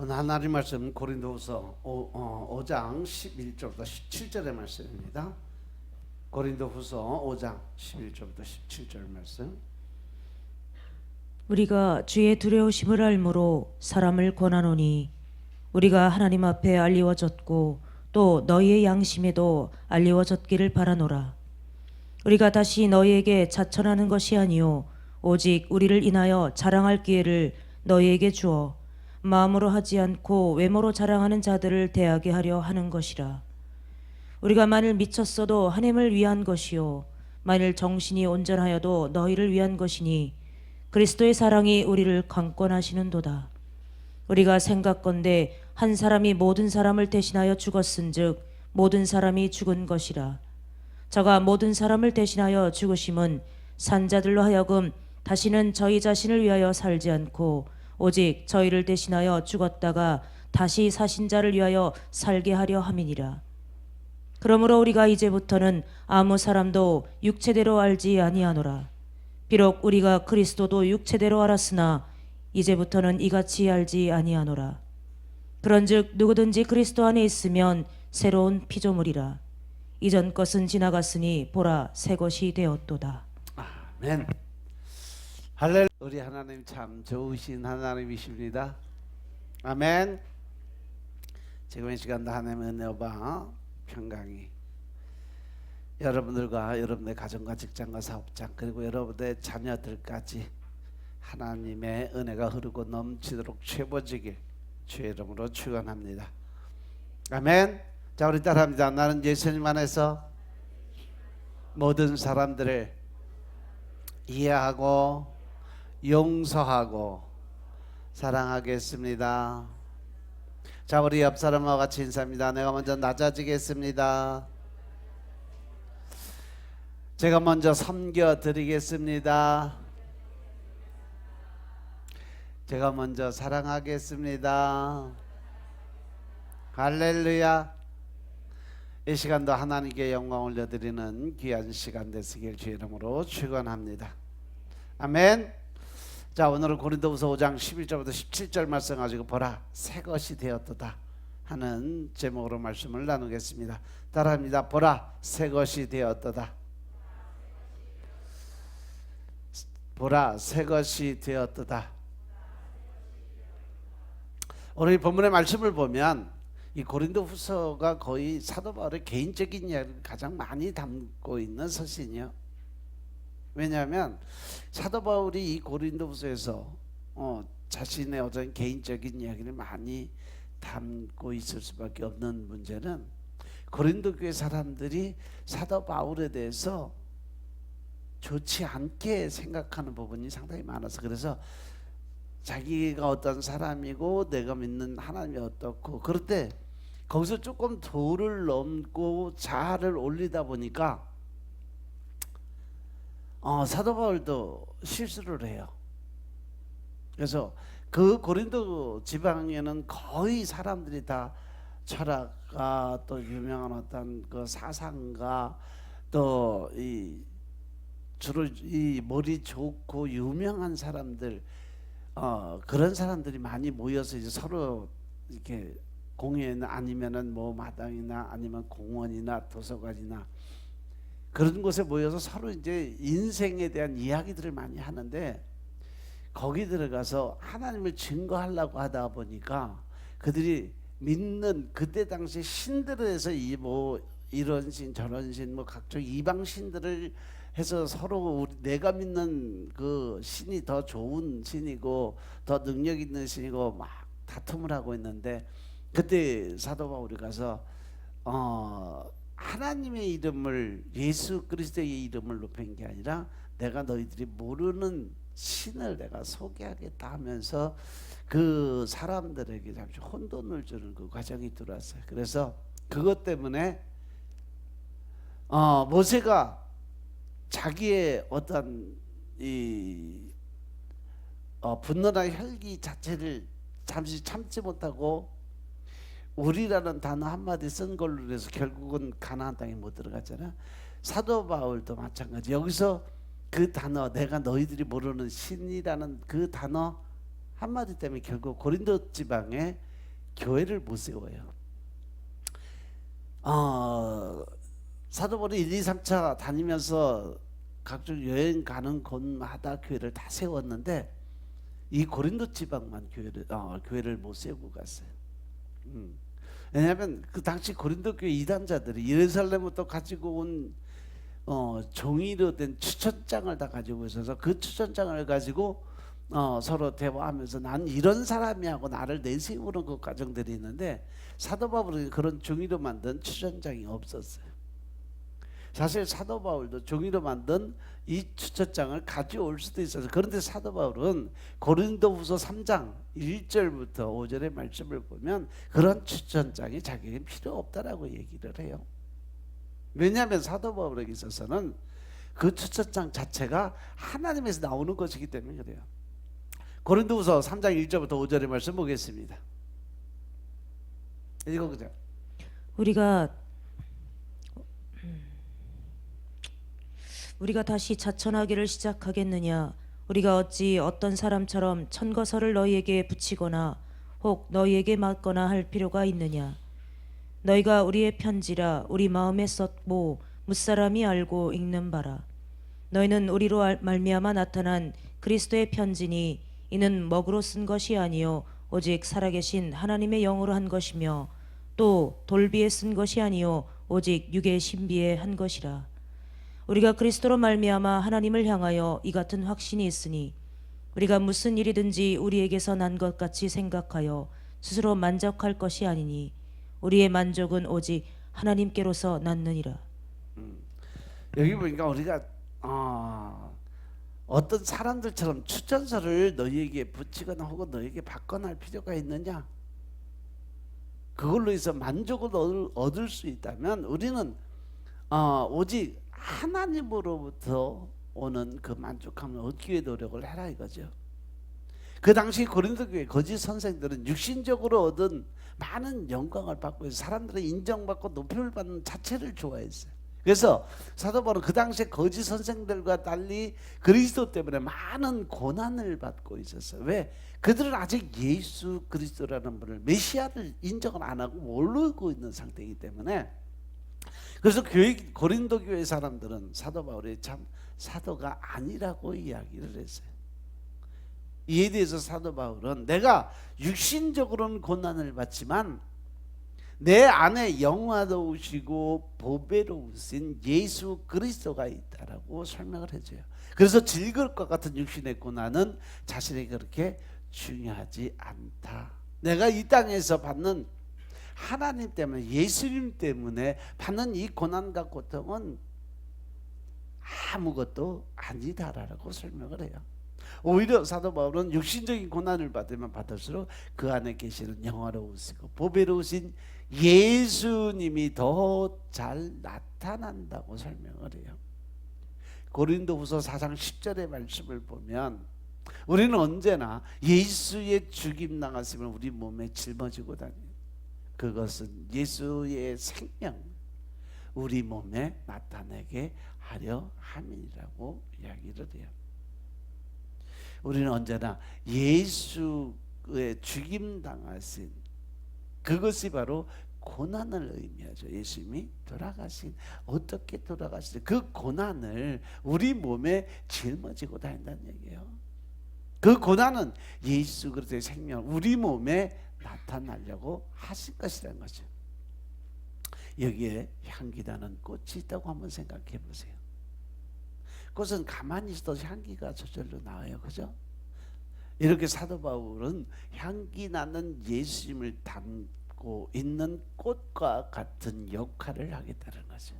오늘 하나님 말씀 고린도후서 5장 11절부터 17절의 말씀입니다. 고린도후서 5장 11절부터 17절 말씀. 우리가 주의 두려우심을 알므로 사람을 권하노니 우리가 하나님 앞에 알리워졌고 또 너희의 양심에도 알리워졌기를 바라노라. 우리가 다시 너희에게 자천하는 것이 아니요 오직 우리를 인하여 자랑할 기회를 너희에게 주어 마음으로 하지 않고 외모로 자랑하는 자들을 대하게 하려 하는 것이라. 우리가 만일 미쳤어도 하나님을 위한 것이요 만일 정신이 온전하여도 너희를 위한 것이니 그리스도의 사랑이 우리를 강권하시는도다. 우리가 생각건대 한 사람이 모든 사람을 대신하여 죽었은즉 모든 사람이 죽은 것이라. 저가 모든 사람을 대신하여 죽으심은 산자들로 하여금 다시는 저희 자신을 위하여 살지 않고 오직 저희를 대신하여 죽었다가 다시 사신 자를 위하여 살게 하려 함이니라. 그러므로 우리가 이제부터는 아무 사람도 육체대로 알지 아니하노라. 비록 우리가 그리스도도 육체대로 알았으나 이제부터는 이같이 알지 아니하노라. 그런즉 누구든지 그리스도 안에 있으면 새로운 피조물이라. 이전 것은 지나갔으니 보라 새 것이 되었도다. 아멘. 할렐루야. 우리 하나님 참 좋으신 하나님이십니다. 아멘. 지금 이 시간도 하나님의 은혜와 평강이 여러분들과 여러분의 가정과 직장과 사업장 그리고 여러분의 자녀들까지 하나님의 은혜가 흐르고 넘치도록 채워지길 주의 이름으로 축원합니다. 아멘. 자, 우리 따라합니다. 나는 예수님 안에서 모든 사람들을 이해하고 용서하고 사랑하겠습니다. 자, 우리 옆 사람과 같이 인사합니다. 내가 먼저 낮아지겠습니다. 제가 먼저 섬겨드리겠습니다. 제가 먼저 사랑하겠습니다. 할렐루야. 이 시간도 하나님께 영광 올려드리는 귀한 시간 되시길 주의 이름으로 축원합니다. 아멘. 자, 오늘은 고린도후서 5장 11절부터 17절 말씀 가지고 보라 새 것이 되었도다 하는 제목으로 말씀을 나누겠습니다. 따라합니다. 보라 새 것이 되었도다. 보라 새 것이 되었도다. 오늘 이 본문의 말씀을 보면 이 고린도후서가 거의 사도 바울의 개인적인 이야기를 가장 많이 담고 있는 서신이요. 왜냐하면 사도 바울이 이 고린도후서에서 자신의 어떤 개인적인 이야기를 많이 담고 있을 수밖에 없는 문제는 고린도 교회 사람들이 사도 바울에 대해서 좋지 않게 생각하는 부분이 상당히 많아서 그래서 자기가 어떤 사람이고 내가 믿는 하나님이 어떻고 그럴 때 거기서 조금 도를 넘고 자아를 올리다 보니까 사도 바울도 실수를 해요. 그래서 그 고린도 지방에는 거의 사람들이 다 철학가 또 유명한 어떤 그 사상가 또 이 주로 이 머리 좋고 유명한 사람들 그런 사람들이 많이 모여서 이제 서로 이렇게 공연 아니면은 뭐 마당이나 아니면 공원이나 도서관이나 그런 곳에 모여서 서로 이제 인생에 대한 이야기들을 많이 하는데 거기 들어가서 하나님을 증거하려고 하다 보니까 그들이 믿는 그때 당시 신들에 대해서 뭐 이런 신 저런 신 뭐 각종 이방 신들을 해서 서로 내가 믿는 그 신이 더 좋은 신이고 더 능력 있는 신이고 막 다툼을 하고 있는데 그때 사도 바울이 가서 하나님의 이름을 예수 그리스도의 이름을 높인 게 아니라 내가 너희들이 모르는 신을 내가 소개하겠다 하면서 그 사람들에게 잠시 혼돈을 주는 그 과정이 들어왔어요. 그래서 그것 때문에 모세가 자기의 어떤 이 분노나 혈기 자체를 잠시 참지 못하고 우리라는 단어 한마디 쓴 걸로 해서 결국은 가나안 땅에 못 들어갔잖아. 사도 바울도 마찬가지. 여기서 그 단어 내가 너희들이 모르는 신이라는 그 단어 한마디 때문에 결국 고린도 지방에 교회를 못 세워요. 사도 바울이 1, 2, 3차 다니면서 각종 여행 가는 곳마다 교회를 다 세웠는데 이 고린도 지방만 교회를 못 세우고 갔어요. 왜냐하면 그 당시 고린도 교회 이단자들이 예루살렘부터 가지고 온 종이로 된 추천장을 다 가지고 있어서 그 추천장을 가지고 서로 대화하면서 난 이런 사람이 하고 나를 내세우는 그 과정들이 있는데 사도 바울은 그런 종이로 만든 추천장이 없었어요. 사실 사도 바울도 종이로 만든 이 추천장을 가져올 수도 있어서 그런데 사도 바울은 고린도후서 3장 1절부터 5절의 말씀을 보면 그런 추천장이 자기에게 필요 없다라고 얘기를 해요. 왜냐하면 사도 바울에게 있어서는 그 추천장 자체가 하나님에서 나오는 것이기 때문에 그래요. 고린도후서 3장 1절부터 5절의 말씀 보겠습니다. 읽어보세요. 우리가 다시 자천하기를 시작하겠느냐? 우리가 어찌 어떤 사람처럼 천거설을 너희에게 붙이거나 혹 너희에게 맞거나 할 필요가 있느냐? 너희가 우리의 편지라 우리 마음에 썼고 무사람이 알고 읽는 바라. 너희는 우리로 말미암아 나타난 그리스도의 편지니 이는 먹으로 쓴 것이 아니요 오직 살아계신 하나님의 영으로 한 것이며 또 돌비에 쓴 것이 아니요 오직 육의 신비에 한 것이라. 우리가 그리스도로 말미암아 하나님을 향하여 이 같은 확신이 있으니 우리가 무슨 일이든지 우리에게서 난 것 같이 생각하여 스스로 만족할 것이 아니니 우리의 만족은 오직 하나님께로서 났느니라. 여기 보니까 우리가 어떤 사람들처럼 추천서를 너희에게 붙이거나 혹은 너희에게 받거나 할 필요가 있느냐? 그걸로 해서 만족을 얻을 수 있다면 우리는 오직 하나님으로부터 오는 그 만족함을 얻기 위해 노력을 해라 이거죠. 그 당시 고린도 교회 거짓 선생들은 육신적으로 얻은 많은 영광을 받고 있어요. 사람들의 인정받고 높임을 받는 자체를 좋아했어요. 그래서 사도 바울은 그 당시에 거짓 선생들과 달리 그리스도 때문에 많은 고난을 받고 있었어요. 왜? 그들은 아직 예수 그리스도라는 분을 메시아를 인정을 안 하고 모르고 있는 상태이기 때문에 그래서 고린도 교회 사람들은 사도 바울이 참 사도가 아니라고 이야기를 했어요. 이에 대해서 사도 바울은 내가 육신적으로는 고난을 받지만 내 안에 영화로우시고 보배로우신 예수 그리스도가 있다라고 설명을 해줘요. 그래서 즐거울 것 같은 육신의 고난은 자신에게 그렇게 중요하지 않다. 내가 이 땅에서 받는 하나님 때문에 예수님 때문에 받는 이 고난과 고통은 아무것도 아니다라고 설명을 해요. 오히려 사도 바울은 육신적인 고난을 받으면 받을수록 그 안에 계시는 영화로우시고 보배로우신 예수님이 더 잘 나타난다고 설명을 해요. 고린도후서 4장 10절의 말씀을 보면 우리는 언제나 예수의 죽임 당하심을 우리 몸에 짊어지고 다녀요. 그것은 예수의 생명 우리 몸에 나타내게 하려 함이라고 이야기를 해요. 우리는 언제나 예수의 죽임 당하신 그것이 바로 고난을 의미하죠. 예수님이 돌아가신 어떻게 돌아가신 그 고난을 우리 몸에 짊어지고 다닌다는 얘기예요. 그 고난은 예수 그리스도의 생명 우리 몸에 나타나려고 하실 것이라는 거죠. 여기에 향기나는 꽃이 있다고 한번 생각해 보세요. 꽃은 가만히 있어도 향기가 저절로 나와요. 그죠? 이렇게 사도 바울은 향기 나는 예수님을 담고 있는 꽃과 같은 역할을 하겠다는 거죠.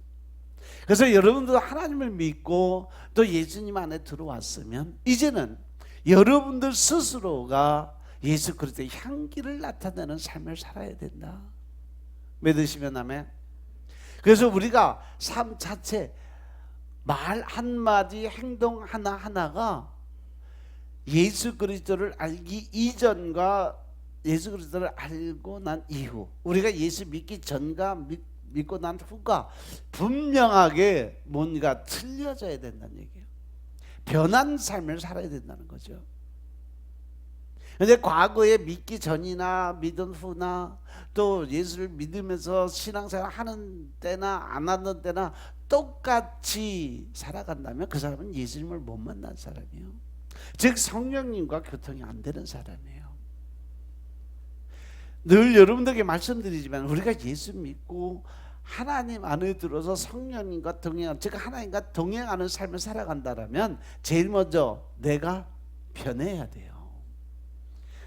그래서 여러분도 하나님을 믿고 또 예수님 안에 들어왔으면 이제는 여러분들 스스로가 예수 그리스도의 향기를 나타내는 삶을 살아야 된다. 믿으시면 아멘. 그래서 우리가 삶 자체 말 한마디 행동 하나하나가 예수 그리스도를 알기 이전과 예수 그리스도를 알고 난 이후 우리가 예수 믿기 전과 믿고 난 후가 분명하게 뭔가 틀려져야 된다는 얘기예요. 변한 삶을 살아야 된다는 거죠. 근데 과거에 믿기 전이나 믿은 후나 또 예수를 믿으면서 신앙생활 하는 때나 안 하는 때나 똑같이 살아간다면 그 사람은 예수님을 못 만난 사람이에요. 즉 성령님과 교통이 안 되는 사람이에요. 늘 여러분들에게 말씀드리지만 우리가 예수 믿고 하나님 안에 들어서 성령님과 동행하는, 즉 하나님과 동행하는 삶을 살아간다면 제일 먼저 내가 변해야 돼요.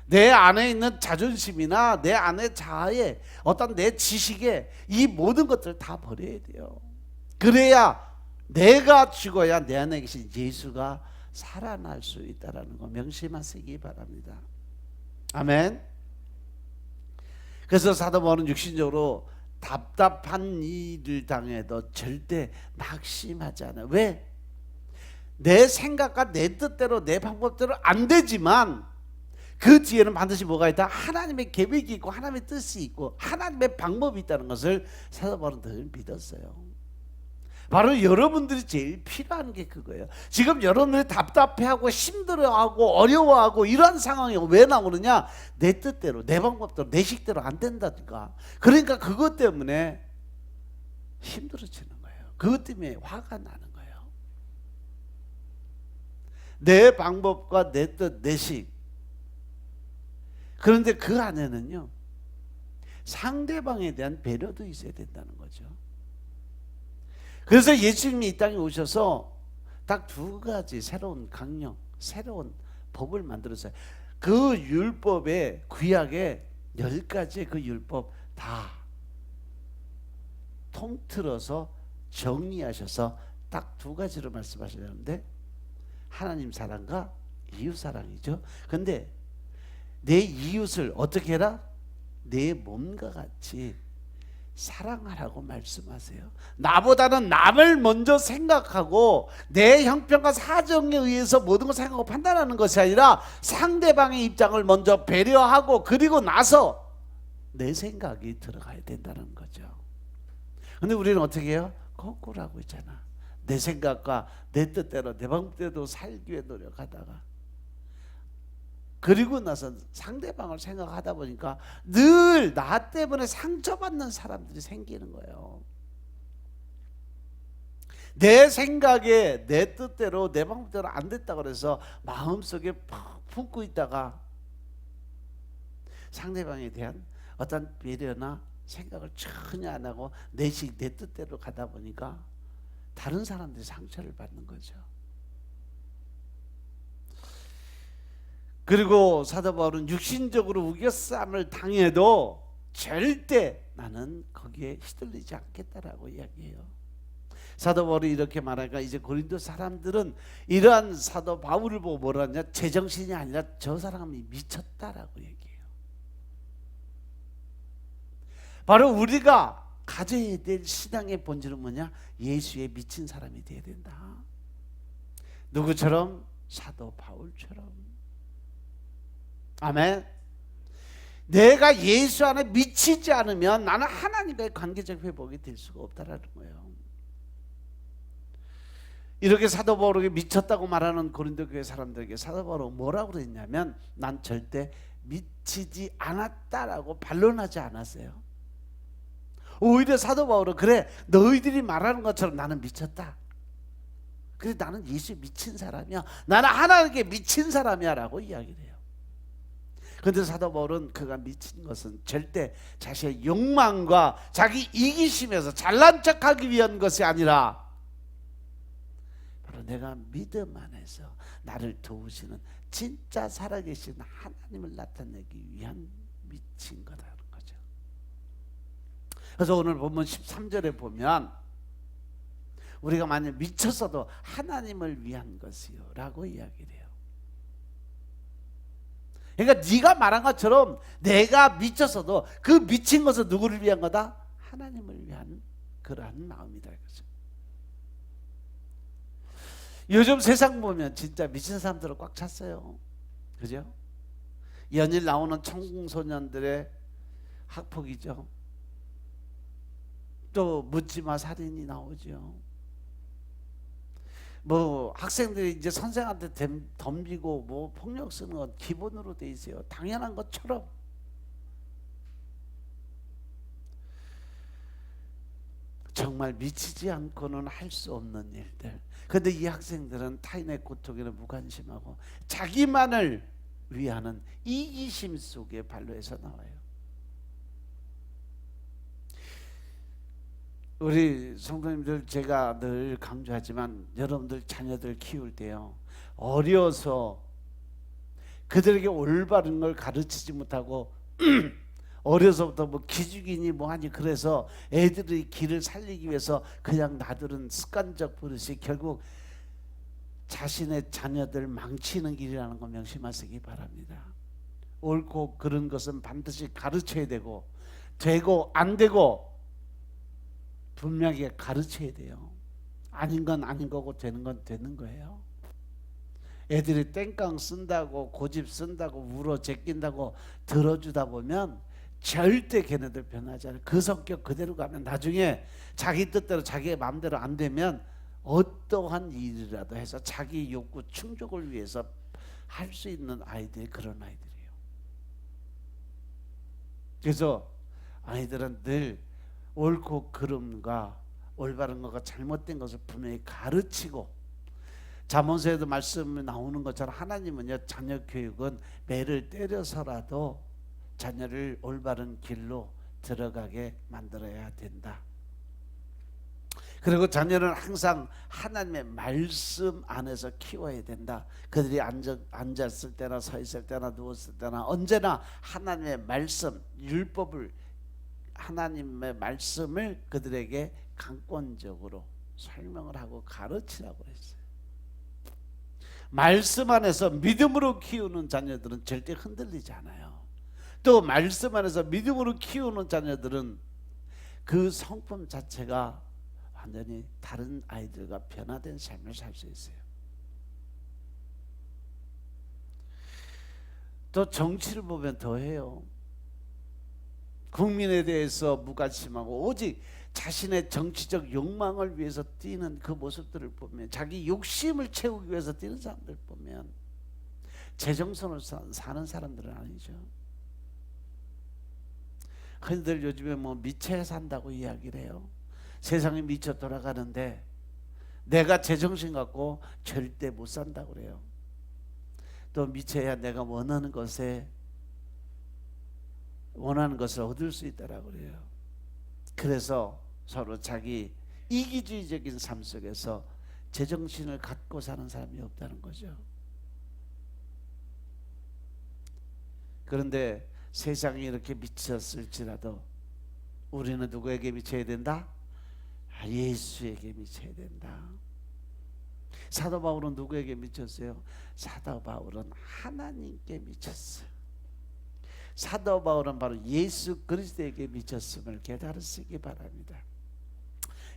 내 안에 있는 자존심이나 내 안에 자아에 어떤 내 지식에 이 모든 것들을 다 버려야 돼요. 그래야 내가 죽어야 내 안에 계신 예수가 살아날 수 있다는 거 명심하시기 바랍니다. 아멘. 그래서 사도 바울은 육신적으로 답답한 일을 당해도 절대 낙심하지 않아요. 왜? 내 생각과 내 뜻대로 내 방법대로 안 되지만 그 뒤에는 반드시 뭐가 있다? 하나님의 계획이 있고 하나님의 뜻이 있고 하나님의 방법이 있다는 것을 사도 바울은 늘 믿었어요. 바로 여러분들이 제일 필요한 게 그거예요. 지금 여러분들이 답답해하고 힘들어하고 어려워하고 이런 상황이 왜 나오느냐? 내 뜻대로 내 방법대로 내 식대로 안 된다니까. 그러니까 그것 때문에 힘들어지는 거예요. 그것 때문에 화가 나는 거예요. 내 방법과 내 뜻, 내 식. 그런데 그 안에는요 상대방에 대한 배려도 있어야 된다는 거죠. 그래서 예수님이 이 땅에 오셔서 딱 두 가지 새로운 강령, 새로운 법을 만들었어요. 그 율법의 구약의 10가지의 그 율법 다 통틀어서 정리하셔서 딱 두 가지로 말씀하셨는데 하나님 사랑과 이웃 사랑이죠. 근데 내 이웃을 어떻게 해라? 내 몸과 같이 사랑하라고 말씀하세요. 나보다는 남을 먼저 생각하고 내 형편과 사정에 의해서 모든 걸 생각하고 판단하는 것이 아니라 상대방의 입장을 먼저 배려하고 그리고 나서 내 생각이 들어가야 된다는 거죠. 근데 우리는 어떻게 해요? 거꾸로 하고 있잖아. 내 생각과 내 뜻대로 내 방법대로 살기 위해 노력하다가 그리고 나서 상대방을 생각하다 보니까 늘 나 때문에 상처받는 사람들이 생기는 거예요. 내 생각에 내 뜻대로 내 방법대로 안 됐다고 그래서 마음속에 푹 품고 있다가 상대방에 대한 어떤 배려나 생각을 전혀 안 하고 내 뜻대로 가다 보니까 다른 사람들이 상처를 받는 거죠. 그리고 사도 바울은 육신적으로 우겨쌈을 당해도 절대 나는 거기에 휘둘리지 않겠다라고 이야기해요. 사도 바울이 이렇게 말하니까 이제 고린도 사람들은 이러한 사도 바울을 보고 뭐라 하냐? 제정신이 아니라 저 사람이 미쳤다라고 얘기해요. 바로 우리가 가져야 될 신앙의 본질은 뭐냐? 예수에 미친 사람이 돼야 된다. 누구처럼? 사도 바울처럼. 아멘. 내가 예수 안에 미치지 않으면 나는 하나님과의 관계적 회복이 될 수가 없다라는 거예요. 이렇게 사도 바울에게 미쳤다고 말하는 고린도 교회 사람들에게 사도 바울은 뭐라고 그랬냐면 난 절대 미치지 않았다라고 반론하지 않았어요. 오히려 사도 바울은 그래 너희들이 말하는 것처럼 나는 미쳤다. 그래 나는 예수에 미친 사람이야. 나는 하나님께 미친 사람이야 라고 이야기를 해요. 그런데 사도 바울은 그가 미친 것은 절대 자신의 욕망과 자기 이기심에서 잘난 척하기 위한 것이 아니라 바로 내가 믿음 안에서 나를 도우시는 진짜 살아계신 하나님을 나타내기 위한 미친 거다라는 거죠. 그래서 오늘 본문 13절에 보면 우리가 만약 미쳤어도 하나님을 위한 것이요 라고 이야기를 해요. 그러니까 네가 말한 것처럼 내가 미쳤어도 그 미친 것은 누구를 위한 거다? 하나님을 위한 그러한 마음이다 이거죠. 요즘 세상 보면 진짜 미친 사람들은 꽉 찼어요. 그죠? 연일 나오는 청소년들의 학폭이죠. 또 묻지마 살인이 나오죠. 뭐 학생들이 이제 선생한테 덤비고 뭐 폭력 쓰는 건 기본으로 돼 있어요. 당연한 것처럼. 정말 미치지 않고는 할 수 없는 일들. 근데 이 학생들은 타인의 고통에는 무관심하고 자기만을 위하는 이기심 속에 반로해서 나와요. 우리 성도님들, 제가 늘 강조하지만 여러분들 자녀들 키울 때요, 어려서 그들에게 올바른 걸 가르치지 못하고 어려서부터 뭐 기죽이니 뭐하니 그래서 애들의 길을 살리기 위해서 그냥 놔두는 습관적 버릇이 결국 자신의 자녀들 망치는 길이라는 거 명심하시기 바랍니다. 옳고 그른 것은 반드시 가르쳐야 되고 안 되고 분명하게 가르쳐야 돼요. 아닌 건 아닌 거고 되는 건 되는 거예요. 애들이 땡깡 쓴다고 고집 쓴다고 울어 제낀다고 들어주다 보면 절대 걔네들 변하지 않아요. 그 성격 그대로 가면 나중에 자기 뜻대로 자기의 마음대로 안 되면 어떠한 일이라도 해서 자기 욕구 충족을 위해서 할 수 있는 아이들이 그런 아이들이에요. 그래서 아이들은 늘 옳고 그름과 올바른 것과 잘못된 것을 분명히 가르치고, 잠언서에도 말씀이 나오는 것처럼 하나님은요, 자녀 교육은 매를 때려서라도 자녀를 올바른 길로 들어가게 만들어야 된다. 그리고 자녀는 항상 하나님의 말씀 안에서 키워야 된다. 그들이 앉았을 때나 서 있을 때나 누웠을 때나 언제나 하나님의 말씀, 율법을, 하나님의 말씀을 그들에게 강권적으로 설명을 하고 가르치라고 했어요. 말씀 안에서 믿음으로 키우는 자녀들은 절대 흔들리지 않아요. 또 말씀 안에서 믿음으로 키우는 자녀들은 그 성품 자체가 완전히 다른 아이들과 변화된 삶을 살 수 있어요. 또 정치를 보면 더해요. 국민에 대해서 무관심하고 오직 자신의 정치적 욕망을 위해서 뛰는 그 모습들을 보면, 자기 욕심을 채우기 위해서 뛰는 사람들 보면 제정신으로 사는 사람들은 아니죠. 흔히들 요즘에 뭐 미쳐야 산다고 이야기를 해요. 세상이 미쳐 돌아가는데 내가 제정신 갖고 절대 못 산다고 그래요. 또 미쳐야 내가 원하는 것을 얻을 수 있다라고 그래요. 그래서 서로 자기 이기주의적인 삶 속에서 제정신을 갖고 사는 사람이 없다는 거죠. 그런데 세상이 이렇게 미쳤을지라도 우리는 누구에게 미쳐야 된다? 예수에게 미쳐야 된다. 사도 바울은 누구에게 미쳤어요? 사도 바울은 하나님께 미쳤어요. 사도 바울은 바로 예수 그리스도에게 미쳤음을 깨달으시기 바랍니다.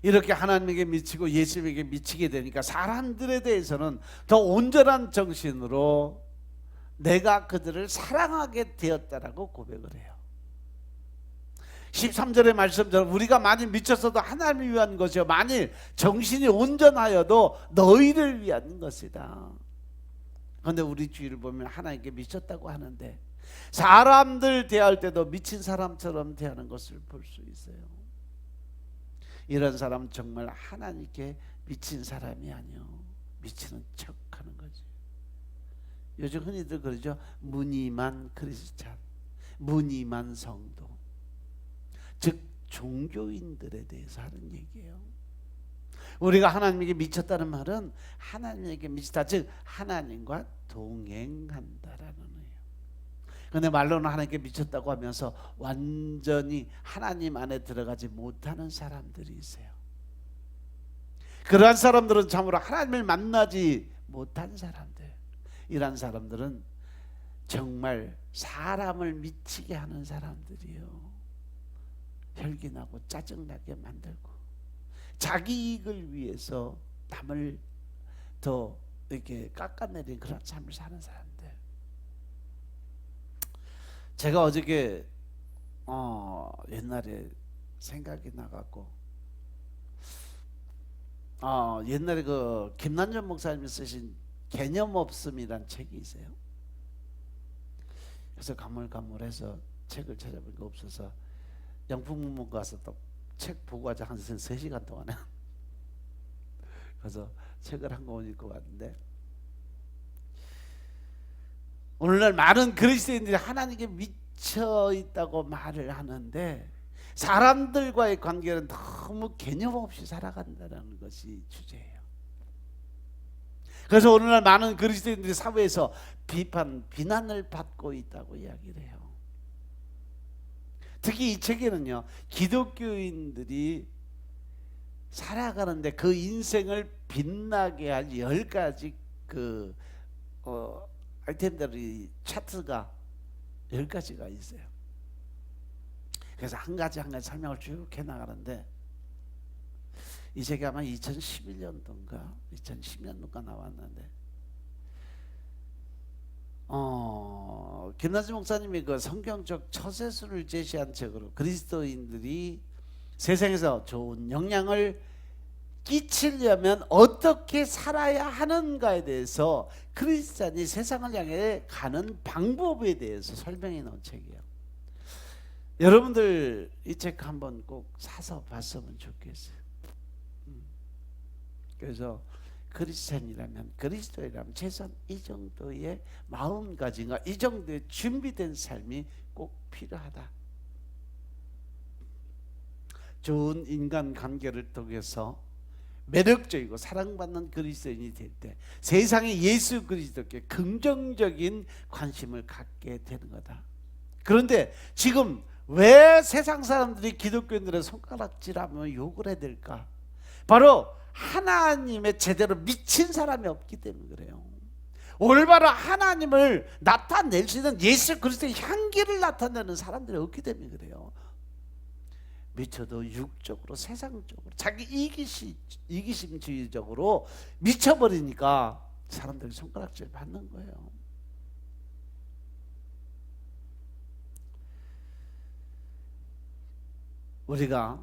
이렇게 하나님에게 미치고 예수에게 미치게 되니까 사람들에 대해서는 더 온전한 정신으로 내가 그들을 사랑하게 되었다라고 고백을 해요. 13절의 말씀처럼 우리가 많이 미쳤어도 하나님을 위한 것이요 만일 정신이 온전하여도 너희를 위한 것이다. 그런데 우리 주위를 보면 하나님께 미쳤다고 하는데 사람들 대할 때도 미친 사람처럼 대하는 것을 볼 수 있어요. 이런 사람은 정말 하나님께 미친 사람이 아니요 미치는 척하는 거지. 요즘 흔히들 그러죠. 무늬만 크리스찬, 무늬만 성도, 즉 종교인들에 대해서 하는 얘기예요. 우리가 하나님에게 미쳤다는 말은 하나님에게 미치다, 즉 하나님과 동행한다라는 거예요. 그런데 말로는 하나님께 미쳤다고 하면서 완전히 하나님 안에 들어가지 못하는 사람들이 있어요. 그러한 사람들은 참으로 하나님을 만나지 못한 사람들. 이런 사람들은 정말 사람을 미치게 하는 사람들이요. 혈기나고 짜증나게 만들고 자기 이익을 위해서 남을 더 이렇게 깎아내리는 그런 삶을 사는 사람들. 제가 어저께 옛날에 생각이 나갖고 옛날에 그 김난전 목사님이 쓰신 개념 없음이란 책이 있어요. 그래서 가물가물해서 책을 찾아보니까 없어서 영풍문고 가서 또 책 보고 하자 한 3시간 동안에 그래서 책을 한 권 읽고 왔는데, 오늘날 많은 그리스도인들이 하나님께 미쳐 있다고 말을 하는데 사람들과의 관계는 너무 개념 없이 살아간다는 것이 주제예요. 그래서 오늘날 많은 그리스도인들이 사회에서 비난을 받고 있다고 이야기를 해요. 특히 이 책에는요, 기독교인들이 살아가는데 그 인생을 빛나게 할 10가지 아이템들이 차트가 10가지가 있어요. 그래서 한 가지 한 가지 설명을 쭉 해나가는데, 이 책이 아마 2011년도인가 2010년도인가 나왔는데, 김나진 목사님이 그 성경적 처세술을 제시한 책으로 그리스도인들이 세상에서 좋은 영향을 끼치려면 어떻게 살아야 하는가에 대해서 크리스찬이 세상을 향해 가는 방법에 대해서 설명해 놓은 책이에요. 여러분들 이 책 한번 꼭 사서 봤으면 좋겠어요. 그래서 크리스찬이라면, 그리스도이라면 최소한 이 정도의 마음가짐과 이 정도의 준비된 삶이 꼭 필요하다. 좋은 인간관계를 통해서 매력적이고 사랑받는 그리스도인이 될 때 세상에 예수 그리스도께 긍정적인 관심을 갖게 되는 거다. 그런데 지금 왜 세상 사람들이 기독교인들의 손가락질하며 욕을 해야 될까? 바로 하나님의 제대로 미친 사람이 없기 때문에 그래요. 올바로 하나님을 나타낼 수 있는 예수 그리스도의 향기를 나타내는 사람들이 없기 때문에 그래요. 미쳐도 육적으로, 세상적으로, 자기 이기심주의적으로 미쳐버리니까 사람들이 손가락질 받는 거예요. 우리가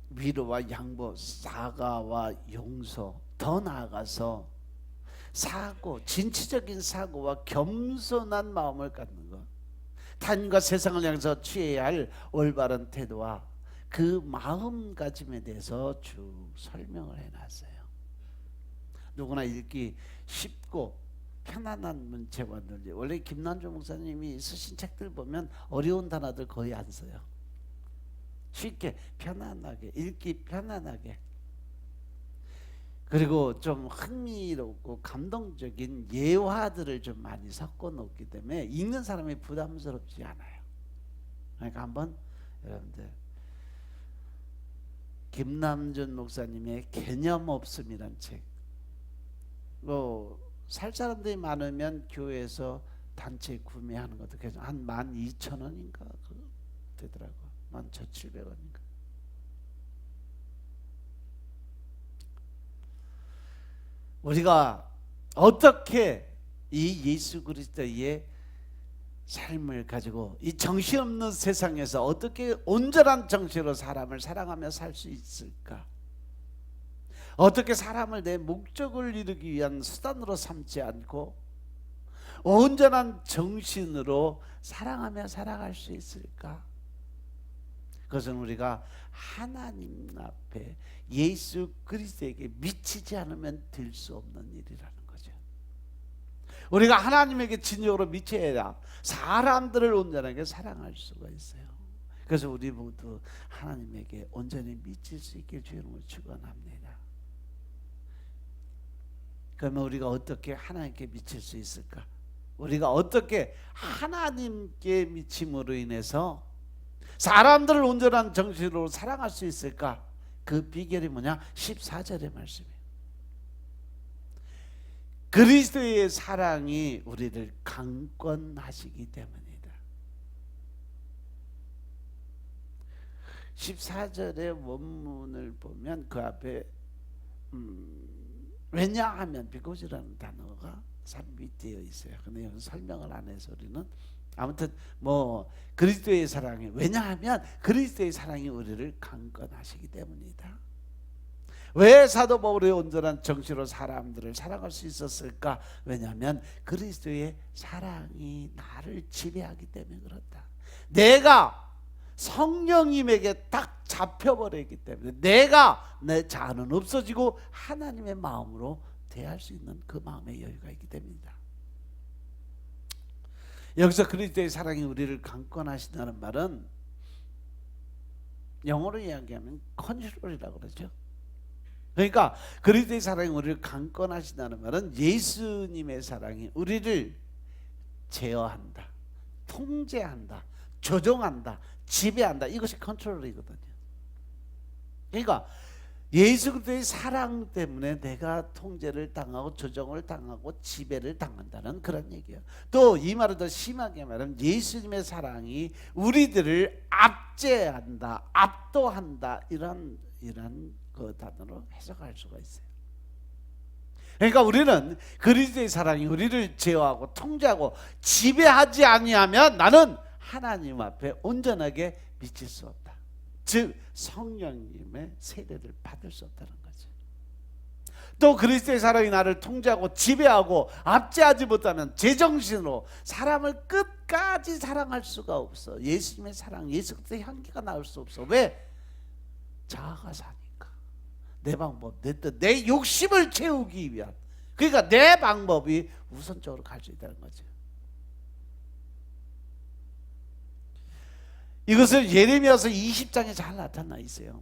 위로와 양보, 사과와 용서, 더 나아가서 사고, 진취적인 사고와 겸손한 마음을 갖는 것, 타인과 세상을 향해서 취해야 할 올바른 태도와 그 마음가짐에 대해서 쭉 설명을 해놨어요. 누구나 읽기 쉽고 편안한 문체와 논리. 원래 김난조 목사님이 쓰신 책들 보면 어려운 단어들 거의 안 써요. 쉽게 편안하게 읽기 편안하게, 그리고 좀 흥미롭고 감동적인 예화들을 좀 많이 섞어 놓기 때문에 읽는 사람이 부담스럽지 않아요. 그러니까 한번 여러분들 김남준 목사님의 개념 없음이란 책, 살 사람들이 많으면 교회에서 단체 구매하는 것도 한 12,000원인가 되더라고. 11,700원인가. 우리가 어떻게 이 예수 그리스도의 삶을 가지고 이 정신없는 세상에서 어떻게 온전한 정신으로 사람을 사랑하며 살 수 있을까? 어떻게 사람을 내 목적을 이루기 위한 수단으로 삼지 않고 온전한 정신으로 사랑하며 살아갈 수 있을까? 그것은 우리가 하나님 앞에 예수 그리스도에게 미치지 않으면 될 수 없는 일이라는 거죠. 우리가 하나님에게 진정으로 미쳐야 사람들을 온전하게 사랑할 수가 있어요. 그래서 우리 모두 하나님에게 온전히 미칠 수 있길 주의 이름으로 축원합니다. 그러면 우리가 어떻게 하나님께 미칠 수 있을까? 우리가 어떻게 하나님께 미침으로 인해서 사람들을 온전한 정신으로 사랑할 수 있을까? 그 비결이 뭐냐? 14절의 말씀이에요. 그리스도의 사랑이 우리를 강권하시기 때문이다. 14절의 원문을 보면 그 앞에 왜냐하면 because라는 단어가 삽입되어 있어요. 근데 여기 설명을 안 해서 우리는 아무튼 그리스도의 사랑이, 왜냐하면 그리스도의 사랑이 우리를 강권하시기 때문이다. 왜 사도 바울이 온전한 정신으로 사람들을 사랑할 수 있었을까? 왜냐하면 그리스도의 사랑이 나를 지배하기 때문에 그렇다. 내가 성령님에게 딱 잡혀버리기 때문에 내가 내 자아는 없어지고 하나님의 마음으로 대할 수 있는 그 마음의 여유가 있기 때문이다. 여기서 그리스도의 사랑이 우리를 강권하신다는 말은 영어로 이야기하면 컨트롤이라고 그러죠. 그러니까 그리스도의 사랑이 우리를 강권하신다는 말은 예수님의 사랑이 우리를 제어한다, 통제한다, 조종한다, 지배한다. 이것이 컨트롤이거든요. 그러니까 예수 그리스도의 사랑 때문에 내가 통제를 당하고 조정을 당하고 지배를 당한다는 그런 얘기예요. 또 이 말을 더 심하게 말하면 예수님의 사랑이 우리들을 압제한다, 압도한다, 이런 그 단어로 해석할 수가 있어요. 그러니까 우리는 그리스도의 사랑이 우리를 제어하고 통제하고 지배하지 아니하면 나는 하나님 앞에 온전하게 미칠 수 없다. 즉 성령님의 세례를 받을 수 없다는 거죠. 또 그리스도의 사랑이 나를 통제하고 지배하고 압제하지 못하면 제정신으로 사람을 끝까지 사랑할 수가 없어. 예수님의 사랑, 예수 그리스도의 향기가 나올 수 없어. 왜? 자아가 사니까. 내 방법, 내 뜻, 내 욕심을 채우기 위한, 그러니까 내 방법이 우선적으로 갈 수 있다는 거죠. 이것을 예레미야서 20장에 잘 나타나 있어요.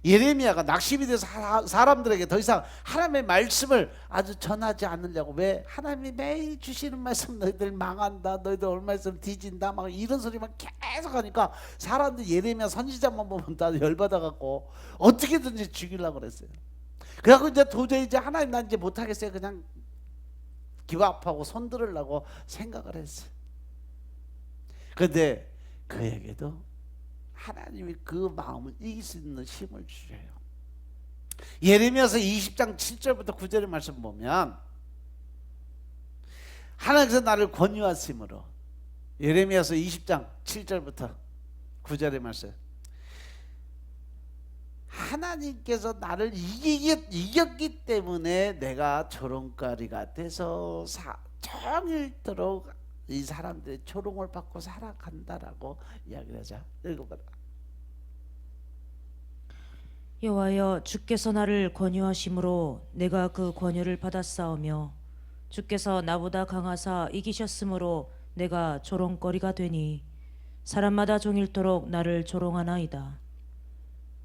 예레미야가 낙심이 돼서 사람들에게 더 이상 하나님의 말씀을 아주 전하지 않으려고, 왜? 하나님이 매일 주시는 말씀 너희들 망한다, 너희들 얼마 있으면 뒤진다, 막 이런 소리만 계속 하니까 사람들이 예레미야 선지자만 보면 다 열받아갖고 어떻게든지 죽이려고 그랬어요. 그래갖고 이제 도저히 이제 하나님 난 이제 못하겠어요. 그냥 기합하고 손 들으려고 생각을 했어요. 그런데 그에게도 하나님이 그 마음을 이길 수 있는 힘을 주셔요. 예레미야서 20장 7절부터 9절의 말씀 보면 하나님께서 나를 권유하심으로, 예레미야서 20장 7절부터 9절의 말씀, 하나님께서 나를 이겼기 때문에 내가 조롱거리가 돼서 종일토록 이 사람들이 조롱을 받고 살아간다라고 이야기를 하자. 읽어봐라. 여호와여, 주께서 나를 권유하심으로 내가 그 권유를 받았사오며 주께서 나보다 강하사 이기셨으므로 내가 조롱거리가 되니 사람마다 종일토록 나를 조롱하나이다.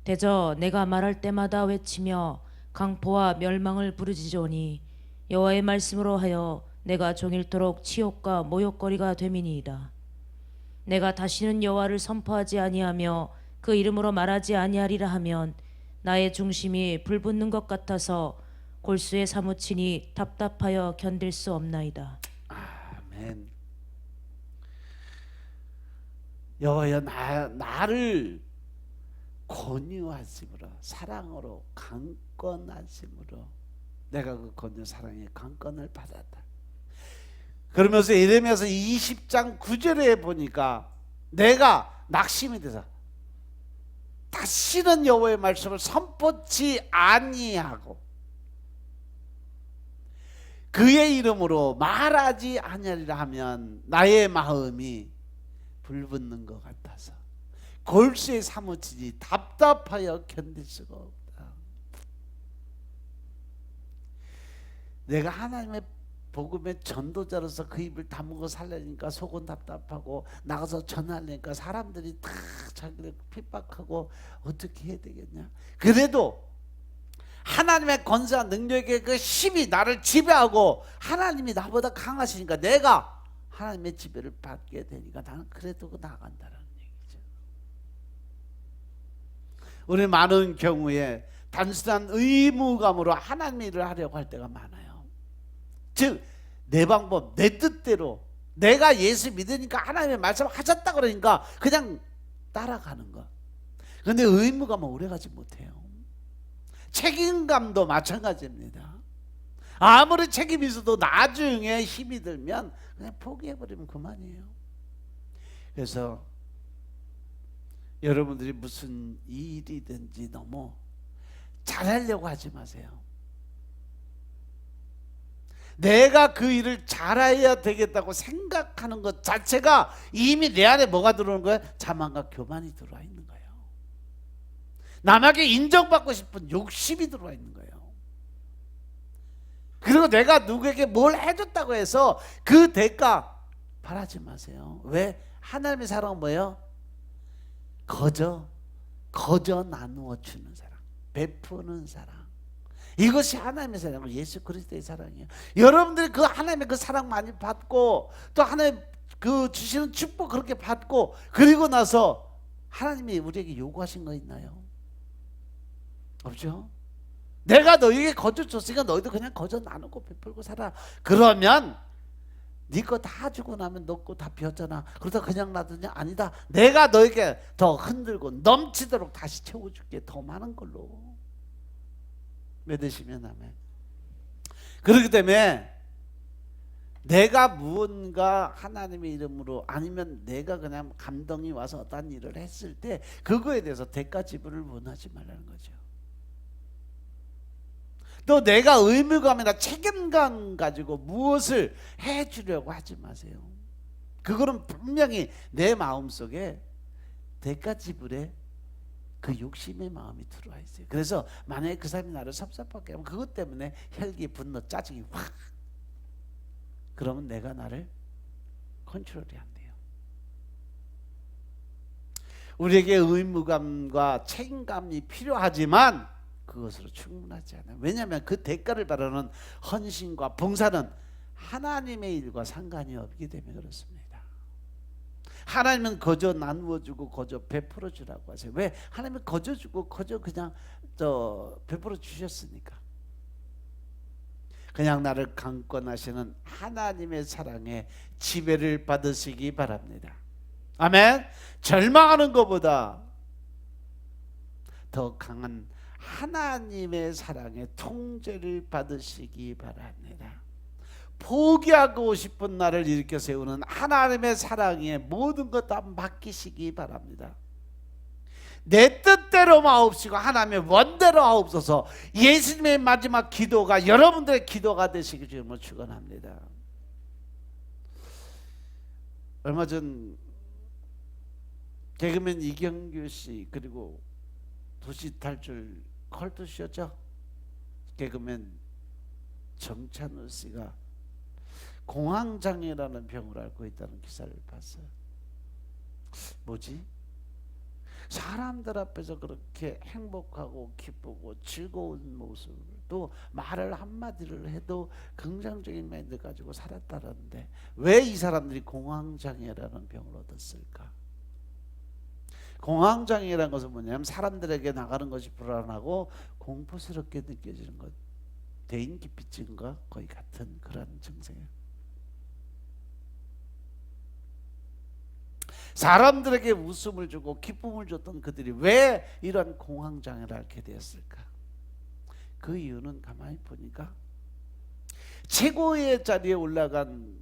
대저 내가 말할 때마다 외치며 강포와 멸망을 부르짖으니 여호와의 말씀으로 하여 내가 종일토록 치욕과 모욕거리가 됨이니이다. 내가 다시는 여호와를 선포하지 아니하며 그 이름으로 말하지 아니하리라 하면 나의 중심이 불붙는 것 같아서 골수에 사무치니 답답하여 견딜 수 없나이다. 아멘. 여호와여, 나를 권유하심으로, 사랑으로 강권하심으로 내가 그 권유 사랑의 강권을 받았다. 그러면서 예레미야서 20장 9절에 보니까 내가 낙심이 돼서 다시는 여호와의 말씀을 선포치 아니하고 그의 이름으로 말하지 아니하리라 하면 나의 마음이 불붙는 것 같아서 골수에 사무치니 답답하여 견딜 수가 없다. 내가 하나님의 복음의 전도자로서 그 입을 다물고 살려니까 속은 답답하고 나가서 전하려니까 사람들이 다 자기를 핍박하고 어떻게 해야 되겠냐. 그래도 하나님의 권세와 능력의 그 힘이 나를 지배하고 하나님이 나보다 강하시니까 내가 하나님의 지배를 받게 되니까 나는 그래도 나간다는 얘기죠. 우리 많은 경우에 단순한 의무감으로 하나님의 일을 하려고 할 때가 많아요. 즉 내 방법, 내 뜻대로 내가 예수 믿으니까 하나님의 말씀 하셨다 그러니까 그냥 따라가는 거. 그런데 의무감은 오래가지 못해요. 책임감도 마찬가지입니다. 아무리 책임이 있어도 나중에 힘이 들면 그냥 포기해버리면 그만이에요. 그래서 여러분들이 무슨 일이든지 너무 잘하려고 하지 마세요. 내가 그 일을 잘해야 되겠다고 생각하는 것 자체가 이미 내 안에 뭐가 들어오는 거예요? 자만과 교만이 들어와 있는 거예요. 남에게 인정받고 싶은 욕심이 들어와 있는 거예요. 그리고 내가 누구에게 뭘 해줬다고 해서 그 대가 바라지 마세요. 왜? 하나님의 사랑은 뭐예요? 거저 나누어 주는 사랑, 베푸는 사랑. 이것이 하나님의 사랑이고 예수 그리스도의 사랑이에요. 여러분들이 그 하나님의 그 사랑 많이 받고 또 하나님 그 주시는 축복 그렇게 받고 그리고 나서 하나님이 우리에게 요구하신 거 있나요? 없죠? 내가 너희에게 거저 줬으니까 너희도 그냥 거저 나누고 베풀고 살아. 그러면 네 거 다 주고 나면 너 거 다 비었잖아. 그러다 그냥 놔두냐? 아니다. 내가 너에게 더 흔들고 넘치도록 다시 채워줄게. 더 많은 걸로. 믿으시면 아멘. 그렇기 때문에 내가 무언가 하나님의 이름으로 아니면 내가 그냥 감동이 와서 어떤 일을 했을 때 그거에 대해서 대가 지불을 원하지 말라는 거죠. 또 내가 의무감이나 책임감 가지고 무엇을 해주려고 하지 마세요. 그거는 분명히 내 마음속에 대가 지불에 그 욕심의 마음이 들어와 있어요. 그래서 만약에 그 사람이 나를 섭섭하게 하면 그것 때문에 혈기, 분노, 짜증이 확, 그러면 내가 나를 컨트롤이 안 돼요. 우리에게 의무감과 책임감이 필요하지만 그것으로 충분하지 않아요. 왜냐하면 그 대가를 바라는 헌신과 봉사는 하나님의 일과 상관이 없기 때문에 그렇습니다. 하나님은 거저 나누어주고 거저 베풀어 주라고 하세요. 왜? 하나님은 거저 주고 거저 그냥 베풀어 주셨으니까. 그냥 나를 강권하시는 하나님의 사랑에 지배를 받으시기 바랍니다. 아멘. 절망하는 것보다 더 강한 하나님의 사랑에 통제를 받으시기 바랍니다. 포기하고 싶은 나를 일으켜 세우는 하나님의 사랑에 모든 것 다 맡기시기 바랍니다. 내 뜻대로 마옵시고 하나님의 원대로 하옵소서. 예수님의 마지막 기도가 여러분들의 기도가 되시기 주님을 축원합니다. 얼마 전 개그맨 이경규 씨 그리고 도시탈출 컬투쇼죠. 개그맨 정찬우 씨가 공황장애라는 병을 앓고 있다는 기사를 봤어요. 뭐지? 사람들 앞에서 그렇게 행복하고 기쁘고 즐거운 모습, 또 말을 한마디를 해도 긍정적인 마인드 가지고 살았다는데 왜 이 사람들이 공황장애라는 병을 얻었을까? 공황장애라는 것은 뭐냐면 사람들에게 나가는 것이 불안하고 공포스럽게 느껴지는 것, 대인기피증과 거의 같은 그런 증세예요. 사람들에게 웃음을 주고 기쁨을 줬던 그들이 왜 이런 공황장애를 앓게 되었을까? 그 이유는 가만히 보니까 최고의 자리에 올라간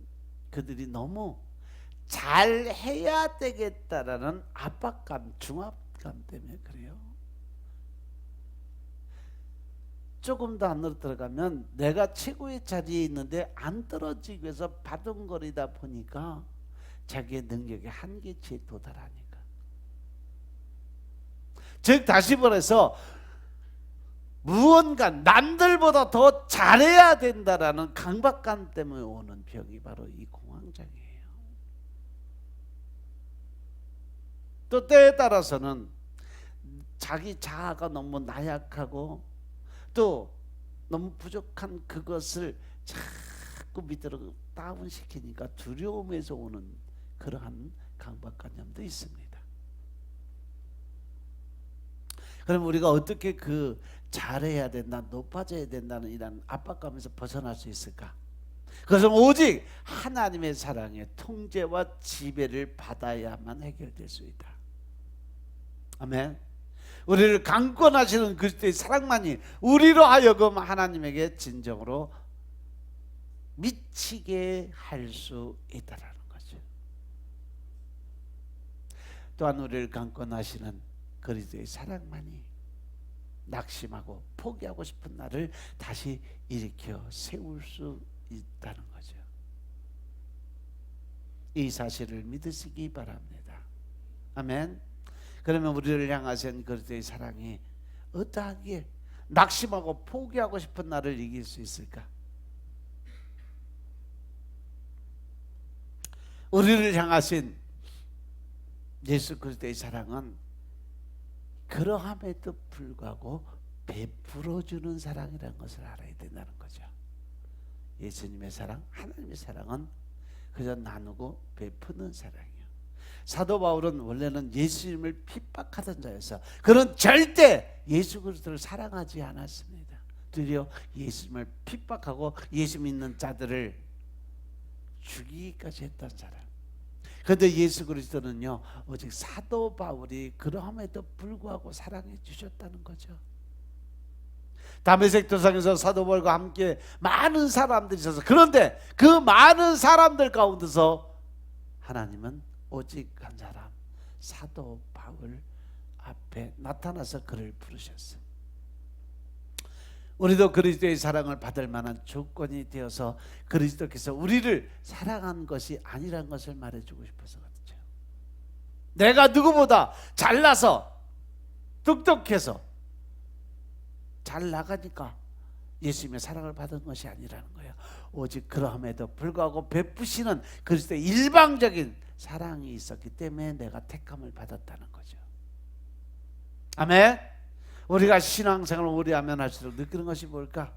그들이 너무 잘해야 되겠다라는 압박감, 중압감 때문에 그래요. 조금 더 안으로 들어가면 내가 최고의 자리에 있는데 안 떨어지기 위해서 바둥거리다 보니까 자기의 능력의 한계치에 도달하니까. 즉 다시 말해서 무언가 남들보다 더 잘해야 된다라는 강박감 때문에 오는 병이 바로 이 공황장애예요. 또 때에 따라서는 자기 자아가 너무 나약하고 또 너무 부족한 그것을 자꾸 밑으로 다운시키니까 두려움에서 오는 그러한 강박관념도 있습니다. 그럼 우리가 어떻게 그 잘해야 된다, 높아져야 된다는 이런 압박감에서 벗어날 수 있을까? 그것은 오직 하나님의 사랑의 통제와 지배를 받아야만 해결될 수 있다. 아멘. 우리를 강권하시는 그리스도의 사랑만이 우리로 하여금 하나님에게 진정으로 미치게 할 수 있다라는 거죠. 또한 우리를 강권하시는 그리스도의 사랑만이 낙심하고 포기하고 싶은 나를 다시 일으켜 세울 수 있다는 거죠. 이 사실을 믿으시기 바랍니다. 아멘. 그러면 우리를 향하신 그리스도의 사랑이 어떠하기에 낙심하고 포기하고 싶은 나를 이길 수 있을까? 우리를 향하신 예수 그리스도의 사랑은 그러함에도 불구하고 베풀어주는 사랑이라는 것을 알아야 된다는 거죠. 예수님의 사랑, 하나님의 사랑은 그저 나누고 베푸는 사랑이에요. 사도 바울은 원래는 예수님을 핍박하던 자였어. 그는 절대 예수 그리스도를 사랑하지 않았습니다. 도리어 예수님을 핍박하고 예수 믿는 자들을 죽이기까지 했던 사람. 그런데 예수 그리스도는요, 오직 사도 바울이 그러함에도 불구하고 사랑해 주셨다는 거죠. 다메섹 도상에서 사도 바울과 함께 많은 사람들이 있어서, 그런데 그 많은 사람들 가운데서 하나님은 오직 한 사람, 사도 바울 앞에 나타나서 그를 부르셨어요. 우리도 그리스도의 사랑을 받을 만한 조건이 되어서 그리스도께서 우리를 사랑한 것이 아니란 것을 말해주고 싶어서 그렇죠. 내가 누구보다 잘나서 똑똑해서 잘 나가니까 예수님의 사랑을 받은 것이 아니라는 거예요. 오직 그러함에도 불구하고 베푸시는 그리스도의 일방적인 사랑이 있었기 때문에 내가 택함을 받았다는 거죠. 아멘. 우리가 신앙생활을 오래 하면 할수록 느끼는 것이 뭘까?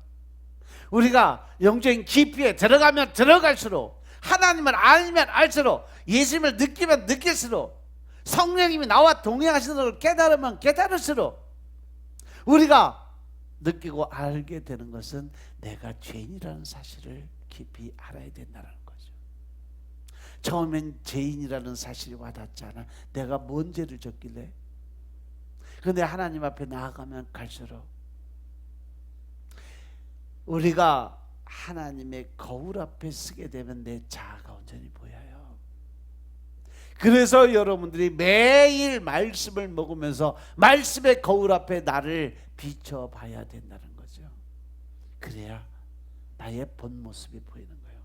우리가 영적인 깊이에 들어가면 들어갈수록, 하나님을 알면 알수록, 예수님을 느끼면 느낄수록, 성령님이 나와 동행하시는 걸 깨달으면 깨달을수록 우리가 느끼고 알게 되는 것은 내가 죄인이라는 사실을 깊이 알아야 된다는 거죠. 처음엔 죄인이라는 사실이 와닿지 않아. 내가 뭔 죄를 졌길래? 그런데 하나님 앞에 나아가면 갈수록 우리가 하나님의 거울 앞에 서게 되면 내 자아가 온전히 보여요. 그래서 여러분들이 매일 말씀을 먹으면서 말씀의 거울 앞에 나를 비춰봐야 된다는 거죠. 그래야 나의 본 모습이 보이는 거예요.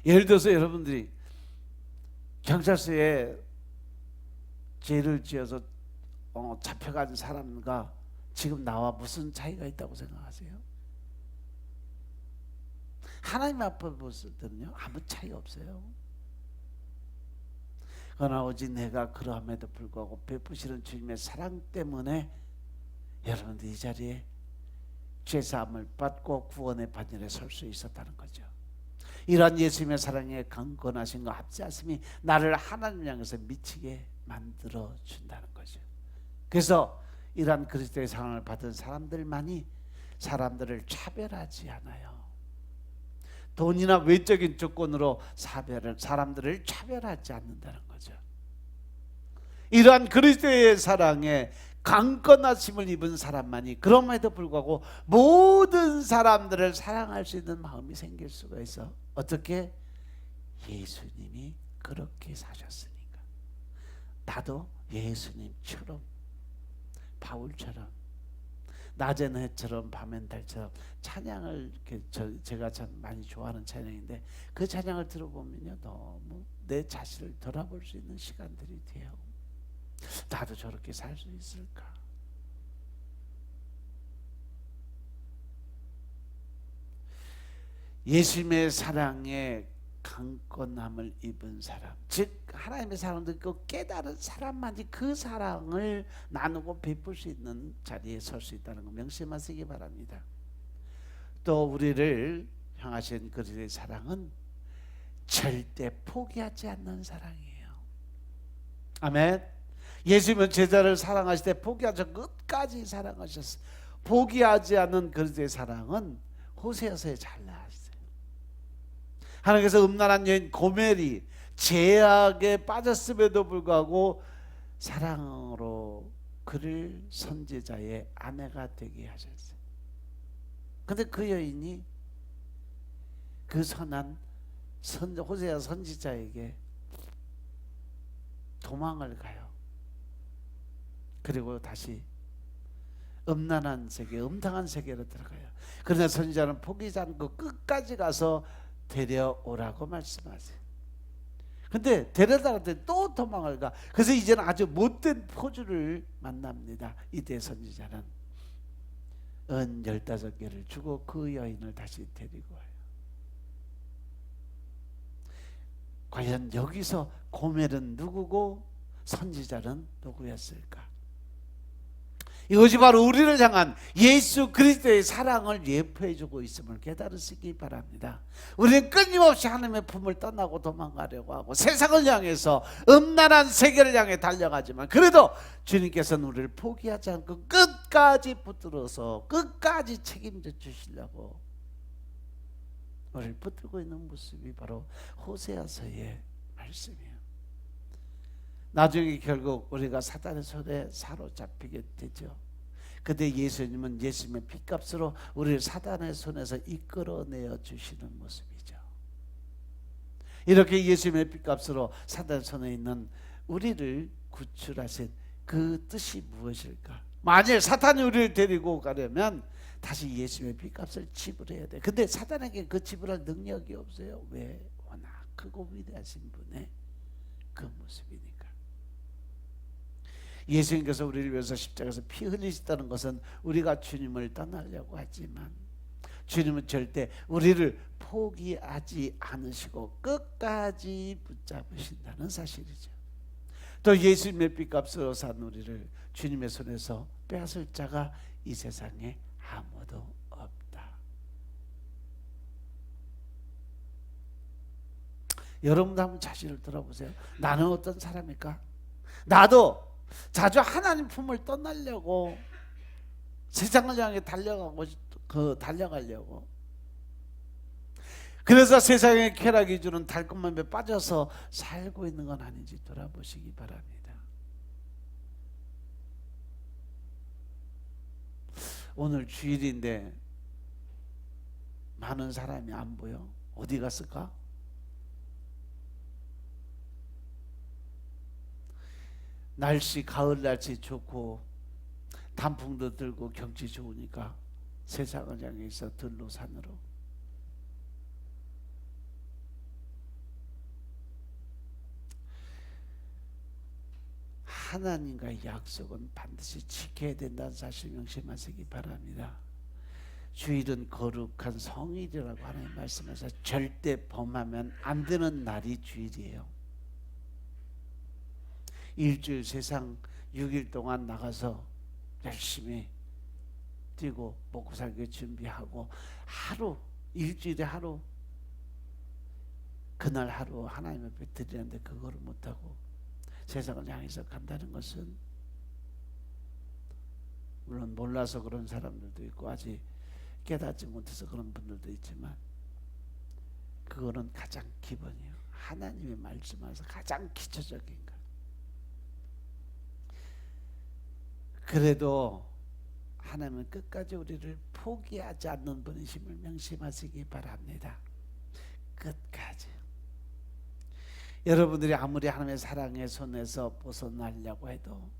예를 들어서 여러분들이 경찰서에 죄를 지어서 잡혀간 사람과 지금 나와 무슨 차이가 있다고 생각하세요? 하나님 앞에 봤을 때는요, 아무 차이 없어요. 그러나 오직 내가 그러함에도 불구하고 베푸시는 주님의 사랑 때문에 여러분들 이 자리에 죄사함을 받고 구원의 반열에 설 수 있었다는 거죠. 이러한 예수님의 사랑에 강건하신 앞세하심이 나를 하나님 향해서 미치게 만들어 준다는 거죠. 그래서 이러한 그리스도의 사랑을 받은 사람들만이 사람들을 차별하지 않아요. 돈이나 외적인 조건으로 사람들을 차별하지 않는다는 거죠. 이러한 그리스도의 사랑에 강건하심을 입은 사람만이 그럼에도 불구하고 모든 사람들을 사랑할 수 있는 마음이 생길 수가 있어. 어떻게? 예수님이 그렇게 사셨으니까. 나도 예수님처럼, 바울처럼, 낮에는 해처럼 밤엔 달처럼 찬양을 제가 참 많이 좋아하는 찬양인데 그 찬양을 들어보면요, 너무 내 자신을 돌아볼 수 있는 시간들이 돼요. 나도 저렇게 살 수 있을까? 예수님의 사랑에 강건함을 입은 사람, 즉 하나님의 사랑을 느끼고 깨달은 사람만이 그 사랑을 나누고 베풀 수 있는 자리에 설 수 있다는 거 명심하시기 바랍니다. 또 우리를 향하신 그리스도의 사랑은 절대 포기하지 않는 사랑이에요. 아멘. 예수님은 제자를 사랑하실 때 포기하지 끝까지 사랑하셨어요. 포기하지 않는 그리스도의 사랑은 호세아서에 잘 나왔어요. 하나님께서 음란한 여인 고멜이 죄악에 빠졌음에도 불구하고 사랑으로 그를 선지자의 아내가 되게 하셨어요. 그런데 그 여인이 그 선한 호세아 선지자에게 도망을 가요. 그리고 다시 음란한 세계, 음탕한 세계로 들어가요. 그러나 선지자는 포기하지 않고 끝까지 가서 데려오라고 말씀하세요. 근데 데려다가 또 도망을 가. 그래서 이제는 아주 못된 포주를 만납니다. 이때 선지자는 은 15개를 주고 그 여인을 다시 데리고 와요. 과연 여기서 고멜은 누구고 선지자는 누구였을까? 이것이 바로 우리를 향한 예수 그리스도의 사랑을 예표해주고 있음을 깨달으시기 바랍니다. 우리는 끊임없이 하나님의 품을 떠나고 도망가려고 하고 세상을 향해서 음란한 세계를 향해 달려가지만 그래도 주님께서는 우리를 포기하지 않고 끝까지 붙들어서 끝까지 책임져 주시려고 우리를 붙들고 있는 모습이 바로 호세아서의 말씀이에요. 나중에 결국 우리가 사단의 손에 사로잡히게 되죠. 근데 예수님은 예수님의 피값으로 우리를 사단의 손에서 이끌어내어 주시는 모습이죠. 이렇게 예수님의 피값으로 사단의 손에 있는 우리를 구출하신 그 뜻이 무엇일까? 만일 사탄이 우리를 데리고 가려면 다시 예수님의 피값을 지불해야 돼. 근데 사단에게 그 지불할 능력이 없어요. 왜? 워낙 크고 위대하신 분의 그 모습이니까. 예수님께서 우리를 위해서 십자가에서 피 흘리셨다는 것은 우리가 주님을 떠나려고 하지만 주님은 절대 우리를 포기하지 않으시고 끝까지 붙잡으신다는 사실이죠. 또 예수님의 피값으로 산 우리를 주님의 손에서 빼앗을 자가 이 세상에 아무도 없다. 여러분도 한번 자신을 돌아보세요. 나는 어떤 사람일까? 나도 자주 하나님 품을 떠나려고 세상을 향해 달려가려고 그래서 세상의 쾌락이 주는 달콤함에 빠져서 살고 있는 건 아닌지 돌아보시기 바랍니다. 오늘 주일인데 많은 사람이 안 보여. 어디 갔을까? 날씨 가을 날씨 좋고 단풍도 들고 경치 좋으니까 세상을 향해서 들로 산으로 하나님과의 약속은 반드시 지켜야 된다는 사실 명심하시기 바랍니다. 주일은 거룩한 성일이라고 하나님 말씀하셔서 절대 범하면 안 되는 날이 주일이에요. 일주일 세상 6일 동안 나가서 열심히 뛰고 먹고 살기 준비하고 하루 일주일에 하루 그날 하루 하나님 앞에 드리는데 그거를 못하고 세상을 향해서 간다는 것은 물론 몰라서 그런 사람들도 있고 아직 깨닫지 못해서 그런 분들도 있지만 그거는 가장 기본이에요. 하나님의 말씀 안에서 가장 기초적인 것. 그래도 하나님은 끝까지 우리를 포기하지 않는 분이심을 명심하시기 바랍니다. 끝까지. 여러분들이 아무리 하나님의 사랑의 손에서 벗어나려고 해도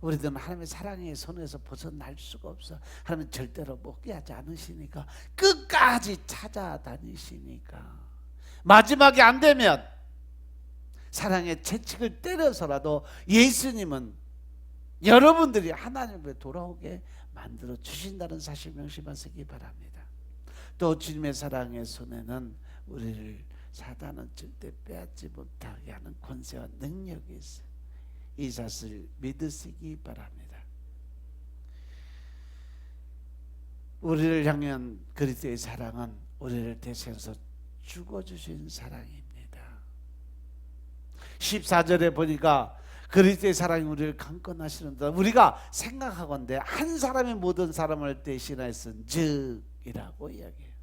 우리들은 하나님의 사랑의 손에서 벗어날 수가 없어. 하나님은 절대로 포기하지 않으시니까 끝까지 찾아다니시니까 마지막에 안 되면 사랑의 채찍을 때려서라도 예수님은 여러분들이 하나님 앞에 돌아오게 만들어 주신다는 사실 명심하시기 바랍니다. 또 주님의 사랑의 손에는 우리를 사단은 절대 빼앗지 못하게 하는 권세와 능력이 있어요. 이 사실을 믿으시기 바랍니다. 우리를 향한 그리스도의 사랑은 우리를 대신해서 죽어주신 사랑입니다. 14절에 보니까 그리스도의 사랑이 우리를 강권하시는다. 우리가 생각하건대 한 사람이 모든 사람을 대신하였은 즉이라고 이야기해요.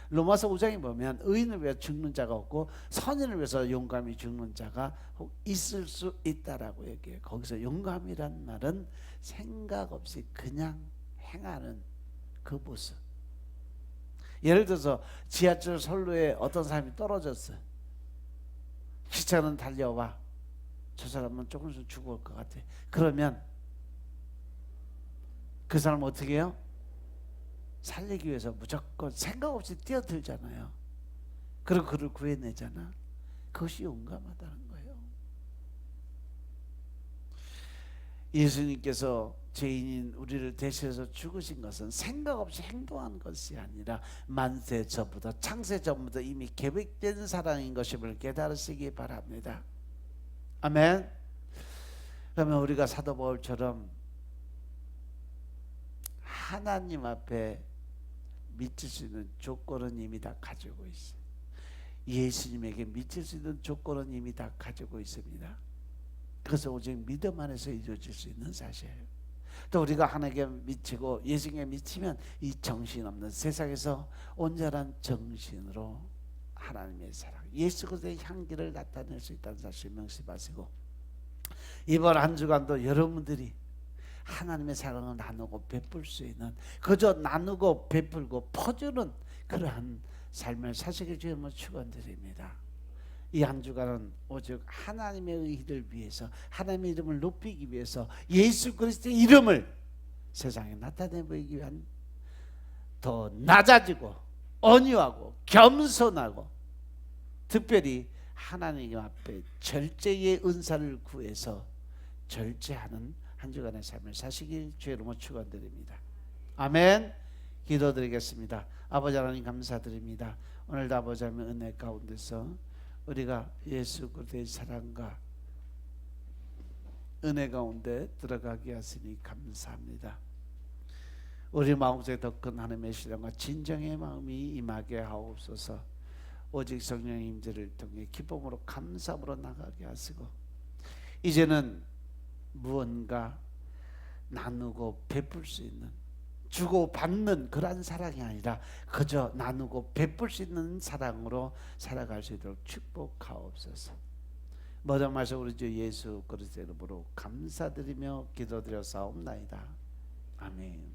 로마서 5장에 보면 의인을 위해 죽는 자가 없고 선인을 위해서 용감히 죽는 자가 있을 수 있다라고 얘기해요. 거기서 용감이란 말은 생각 없이 그냥 행하는 그 모습. 예를 들어서 지하철 선로에 어떤 사람이 떨어졌어요. 기차는 달려와 저 사람은 조금 있으면 죽을 것 같아. 그러면 그 사람 어떻게 해요? 살리기 위해서 무조건 생각 없이 뛰어들잖아요. 그리고 그를 구해내잖아. 그것이 용감하다는 거예요. 예수님께서 죄인인 우리를 대신해서 죽으신 것은 생각 없이 행동한 것이 아니라 만세 전부터 창세 전부터 이미 계획된 사랑인 것임을 깨달으시기 바랍니다. 아멘. 그러면 우리가 사도 바울처럼 하나님 앞에 믿을 수 있는 조건은 이미 다 가지고 있어요. 예수님에게 믿을 수 있는 조건은 이미 다 가지고 있습니다. 그래서 오직 믿음 안에서 이루어질 수 있는 사실이에요. 또 우리가 하나님께 미치고 예수님께 미치면 이 정신없는 세상에서 온전한 정신으로 하나님의 사랑, 예수 그리스도의 향기를 나타낼 수 있다는 사실 명심하시고, 이번 한 주간도 여러분들이 하나님의 사랑을 나누고 베풀 수 있는, 그저 나누고 베풀고 퍼주는 그러한 삶을 사시길 주님을 축원드립니다. 이 한 주간은 오직 하나님의 의를 위해서, 하나님의 이름을 높이기 위해서 예수 그리스도의 이름을 세상에 나타내 보이기 위한 더 낮아지고 온유하고 겸손하고 특별히 하나님 앞에 절제의 은사를 구해서 절제하는 한 주간의 삶을 사시길 주의 이름으로 축원드립니다. 아멘. 기도드리겠습니다. 아버지 하나님 감사드립니다. 오늘도 아버지 하나님의 은혜 가운데서 우리가 예수 그리스도의 사랑과 은혜 가운데 들어가게 하시니 감사합니다. 우리 마음속에 더 큰 하나님의 신령과 진정의 마음이 임하게 하옵소서. 오직 성령의 임재를 통해 기쁨으로 감사함으로 나가게 하시고, 이제는 무언가 나누고 베풀 수 있는, 주고 받는 그러한 사랑이 아니라 그저 나누고 베풀 수 있는 사랑으로 살아갈 수 있도록 축복하옵소서. 모든 말씀 우리 주 예수 그리스도 이름으로 감사드리며 기도드려 사옵나이다. 아멘.